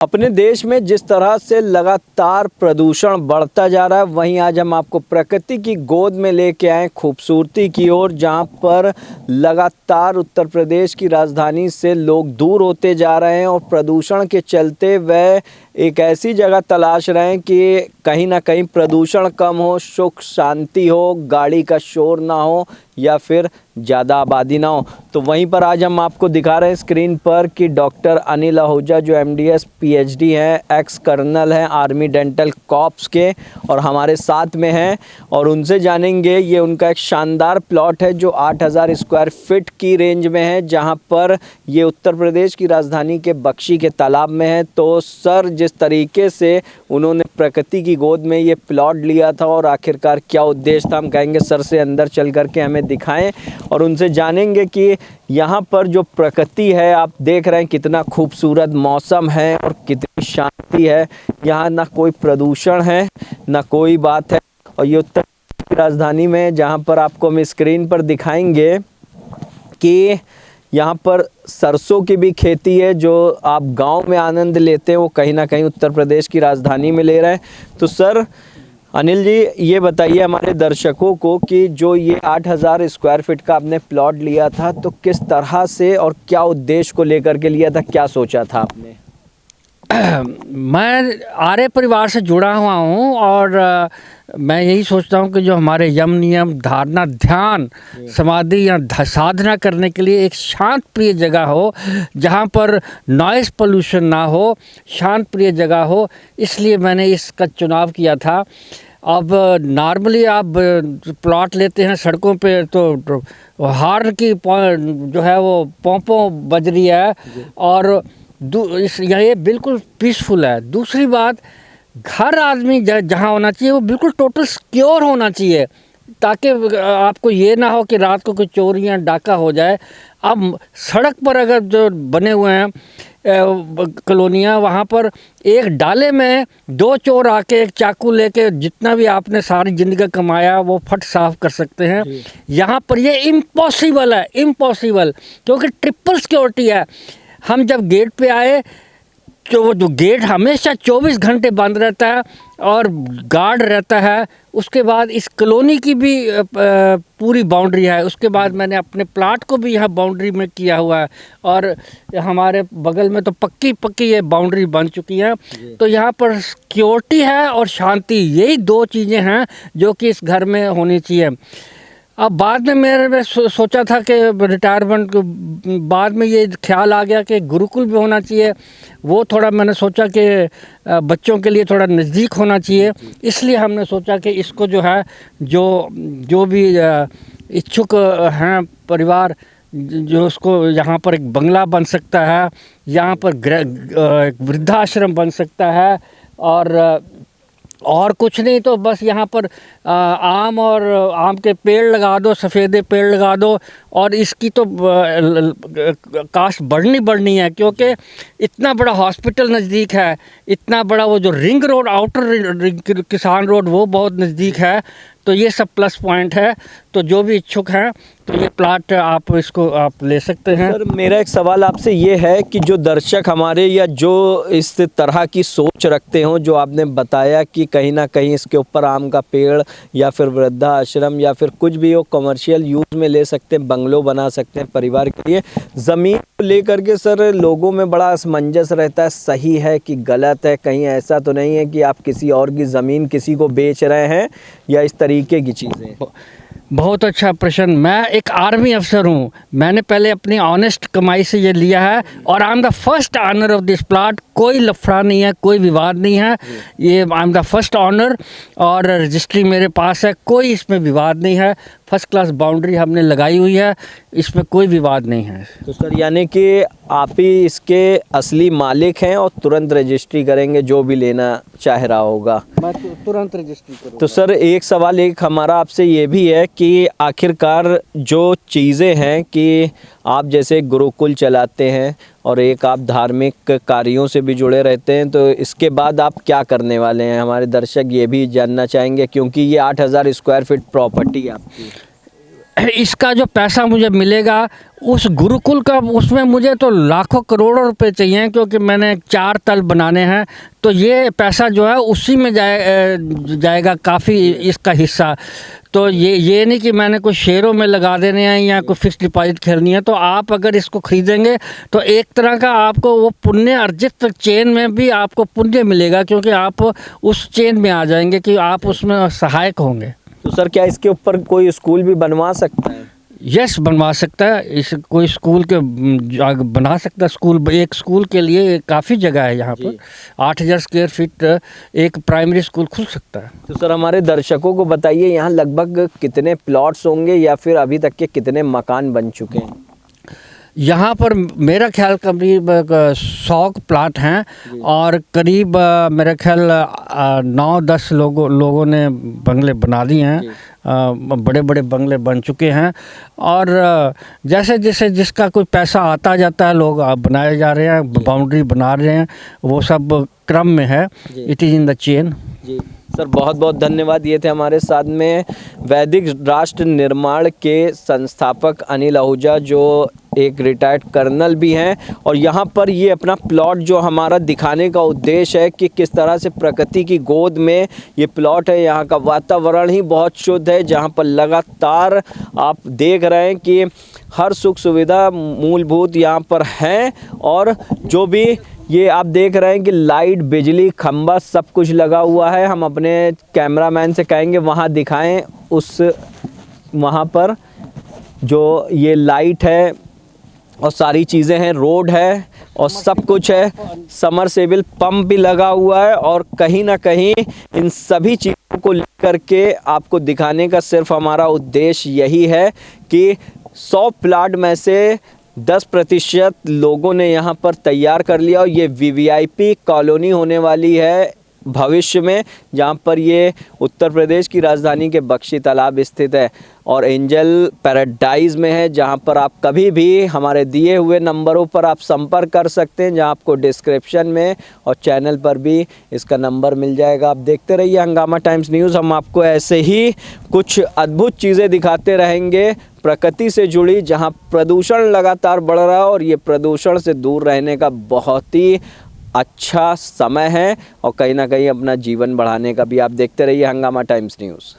अपने देश में जिस तरह से लगातार प्रदूषण बढ़ता जा रहा है, वहीं आज हम आपको प्रकृति की गोद में लेके आए खूबसूरती की ओर, जहां पर लगातार उत्तर प्रदेश की राजधानी से लोग दूर होते जा रहे हैं और प्रदूषण के चलते वह एक ऐसी जगह तलाश रहे हैं कि कहीं ना कहीं प्रदूषण कम हो, सुख शांति हो, गाड़ी का शोर ना हो या फिर ज़्यादा आबादी ना हो। तो वहीं पर आज हम आपको दिखा रहे हैं स्क्रीन पर कि डॉक्टर अनिल आहूजा जो MDS PhD हैं, एक्स कर्नल हैं आर्मी डेंटल कॉर्प्स के, और हमारे साथ में हैं और उनसे जानेंगे। ये उनका एक शानदार प्लॉट है जो 8000 स्क्वायर फीट की रेंज में है, जहां पर ये उत्तर प्रदेश की राजधानी के बख्शी के तालाब में है। तो सर, जिस तरीके से उन्होंने प्रकृति की गोद में ये प्लॉट लिया था और आखिरकार क्या उद्देश्य था, हम कहेंगे सर से अंदर चल करके हमें दिखाएं और उनसे जानेंगे कि यहाँ पर जो प्रकृति है, आप देख रहे हैं कितना खूबसूरत मौसम है और कितनी शांति है। यहाँ ना कोई प्रदूषण है ना कोई बात है। और ये उत्तर प्रदेश की राजधानी में, जहाँ पर आपको हम स्क्रीन पर दिखाएंगे कि यहाँ पर सरसों की भी खेती है। जो आप गांव में आनंद लेते हैं वो कहीं ना कहीं उत्तर प्रदेश की राजधानी में ले रहे हैं। तो सर अनिल जी, ये बताइए हमारे दर्शकों को कि जो ये 8000 स्क्वायर फीट का आपने प्लॉट लिया था, तो किस तरह से और क्या उद्देश्य को लेकर के लिया था, क्या सोचा था आपने? मैं आर्य परिवार से जुड़ा हुआ हूँ और मैं यही सोचता हूँ कि जो हमारे यम नियम, धारणा, ध्यान, समाधि या साधना करने के लिए एक शांत प्रिय जगह हो, जहाँ पर नॉइज़ पोल्यूशन ना हो, शांत प्रिय जगह हो, इसलिए मैंने इसका चुनाव किया था। अब नॉर्मली आप प्लॉट लेते हैं सड़कों पे तो हार्न की जो है वो पोंपों बज रही है और ये बिल्कुल पीसफुल है। दूसरी बात, घर आदमी जहाँ होना चाहिए वो बिल्कुल टोटल सिक्योर होना चाहिए, ताकि आपको ये ना हो कि रात को कोई चोरियाँ डाका हो जाए। अब सड़क पर अगर जो बने हुए हैं कॉलोनियाँ, वहाँ पर एक डाले में 2 चोर आके एक चाकू लेके जितना भी आपने सारी ज़िंदगी कमाया वो फट साफ कर सकते हैं। यहाँ पर ये इम्पॉसिबल है, इम्पॉसिबल, क्योंकि ट्रिपल सिक्योरिटी है। हम जब गेट पे आए तो वो जो गेट हमेशा 24 घंटे बंद रहता है और गार्ड रहता है। उसके बाद इस कॉलोनी की भी पूरी बाउंड्री है। उसके बाद मैंने अपने प्लाट को भी यहाँ बाउंड्री में किया हुआ है और हमारे बगल में तो पक्की ये बाउंड्री बन चुकी है। तो यहाँ पर सिक्योरिटी है और शांति, यही 2 चीज़ें हैं जो कि इस घर में होनी चाहिए। अब बाद में मेरे सोचा था कि रिटायरमेंट के बाद में ये ख्याल आ गया कि गुरुकुल भी होना चाहिए। वो थोड़ा मैंने सोचा कि बच्चों के लिए थोड़ा नज़दीक होना चाहिए, इसलिए हमने सोचा कि इसको जो है जो भी इच्छुक हैं परिवार, जो उसको यहाँ पर एक बंगला बन सकता है, यहाँ पर वृद्धाश्रम बन सकता है और कुछ नहीं तो बस यहाँ पर आम के पेड़ लगा दो, सफ़ेदे पेड़ लगा दो। और इसकी तो कास्ट बढ़नी है, क्योंकि इतना बड़ा हॉस्पिटल नज़दीक है, इतना बड़ा वो जो रिंग रोड, आउटर किसान रोड, वो बहुत नज़दीक है। तो ये सब प्लस पॉइंट है। तो जो भी इच्छुक हैं तो ये प्लाट आप ले सकते हैं। सर, मेरा एक सवाल आपसे ये है कि जो दर्शक हमारे या जो इस तरह की सोच रखते हो, जो आपने बताया कि कहीं ना कहीं इसके ऊपर आम का पेड़ या फिर वृद्धा आश्रम या फिर कुछ भी हो, कमर्शियल यूज़ में ले सकते हैं, बंगलो बना सकते हैं परिवार के लिए, ज़मीन को लेकर के सर लोगों में बड़ा असमंजस रहता है, सही है कि गलत है? कहीं ऐसा तो नहीं है कि आप किसी और की ज़मीन किसी को बेच रहे हैं या इस तरीके की चीज़ें? बहुत अच्छा प्रश्न। मैं एक आर्मी अफसर हूँ, मैंने पहले अपनी ऑनेस्ट कमाई से ये लिया है और I am the first owner of this plot. कोई लफड़ा नहीं है, कोई विवाद नहीं है, ये I am the first owner और रजिस्ट्री मेरे पास है, कोई इसमें विवाद नहीं है। फर्स्ट क्लास बाउंड्री हमने लगाई हुई है, इसमें कोई विवाद नहीं है। तो सर, यानी कि आप ही इसके असली मालिक हैं और तुरंत रजिस्ट्री करेंगे जो भी लेना चाह रहा होगा? मैं तुरंत रजिस्ट्री करूँगा। तो सर, एक सवाल एक हमारा आपसे ये भी है कि आखिरकार जो चीज़ें हैं कि आप जैसे गुरुकुल चलाते हैं और एक आप धार्मिक कार्यों से भी जुड़े रहते हैं, तो इसके बाद आप क्या करने वाले हैं? हमारे दर्शक ये भी जानना चाहेंगे, क्योंकि ये 8000 स्क्वायर फीट प्रॉपर्टी है आपकी। इसका जो पैसा मुझे मिलेगा उस गुरुकुल का, उसमें मुझे तो लाखों करोड़ों रुपए चाहिए, क्योंकि मैंने 4 तल बनाने हैं। तो ये पैसा जो है उसी में जाएगा काफ़ी इसका हिस्सा। तो ये नहीं कि मैंने कोई शेयरों में लगा देने हैं या कोई फिक्स डिपॉजिट करनी है। तो आप अगर इसको ख़रीदेंगे तो एक तरह का आपको वो पुण्य अर्जित चेन में भी आपको पुण्य मिलेगा, क्योंकि आप उस चेन में आ जाएंगे कि आप उसमें सहायक होंगे। तो सर क्या इसके ऊपर कोई स्कूल भी बनवा सकता है? यस, बनवा सकता है। इस कोई स्कूल के बना सकता है। स्कूल, एक स्कूल के लिए काफ़ी जगह है यहाँ पर। 8000 स्क्वायर फीट एक प्राइमरी स्कूल खुल सकता है। तो सर हमारे दर्शकों को बताइए यहाँ लगभग कितने प्लॉट्स होंगे या फिर अभी तक के कितने मकान बन चुके हैं? यहाँ पर मेरा ख्याल करीब 100 प्लाट हैं और करीब मेरा ख्याल 9-10 लोगों ने बंगले बना दिए हैं। बड़े बड़े बंगले बन चुके हैं और जैसे जैसे जिसका कोई पैसा आता जाता है लोग बनाए जा रहे हैं, बाउंड्री बना रहे हैं, वो सब क्रम में है। It is in the chain. जी सर, बहुत बहुत धन्यवाद। ये थे हमारे साथ में वैदिक राष्ट्र निर्माण के संस्थापक अनिल आहूजा, जो एक रिटायर्ड कर्नल भी हैं। और यहाँ पर ये अपना प्लॉट जो हमारा दिखाने का उद्देश्य है कि किस तरह से प्रकृति की गोद में ये प्लॉट है। यहाँ का वातावरण ही बहुत शुद्ध है, जहाँ पर लगातार आप देख रहे हैं कि हर सुख सुविधा मूलभूत यहाँ पर हैं। और जो भी ये आप देख रहे हैं कि लाइट, बिजली, खंबा सब कुछ लगा हुआ है। हम अपने कैमरामैन से कहेंगे वहाँ दिखाएं, वहाँ पर जो ये लाइट है और सारी चीज़ें हैं, रोड है और सब कुछ है। समरसेबल पंप भी लगा हुआ है। और कहीं ना कहीं इन सभी चीज़ों को लेकर के आपको दिखाने का सिर्फ हमारा उद्देश्य यही है कि 100 प्लाट में से 10% लोगों ने यहाँ पर तैयार कर लिया। और ये वीवीआईपी कॉलोनी होने वाली है भविष्य में, जहाँ पर ये उत्तर प्रदेश की राजधानी के बख्शी तालाब स्थित है और एंजल पैराडाइज में है, जहाँ पर आप कभी भी हमारे दिए हुए नंबरों पर आप संपर्क कर सकते हैं, जहाँ आपको डिस्क्रिप्शन में और चैनल पर भी इसका नंबर मिल जाएगा। आप देखते रहिए हंगामा टाइम्स न्यूज़। हम आपको ऐसे ही कुछ अद्भुत चीज़ें दिखाते रहेंगे प्रकृति से जुड़ी, जहाँ प्रदूषण लगातार बढ़ रहा है और ये प्रदूषण से दूर रहने का बहुत ही अच्छा समय है और कहीं ना कहीं अपना जीवन बढ़ाने का भी। आप देखते रहिए हंगामा टाइम्स न्यूज़।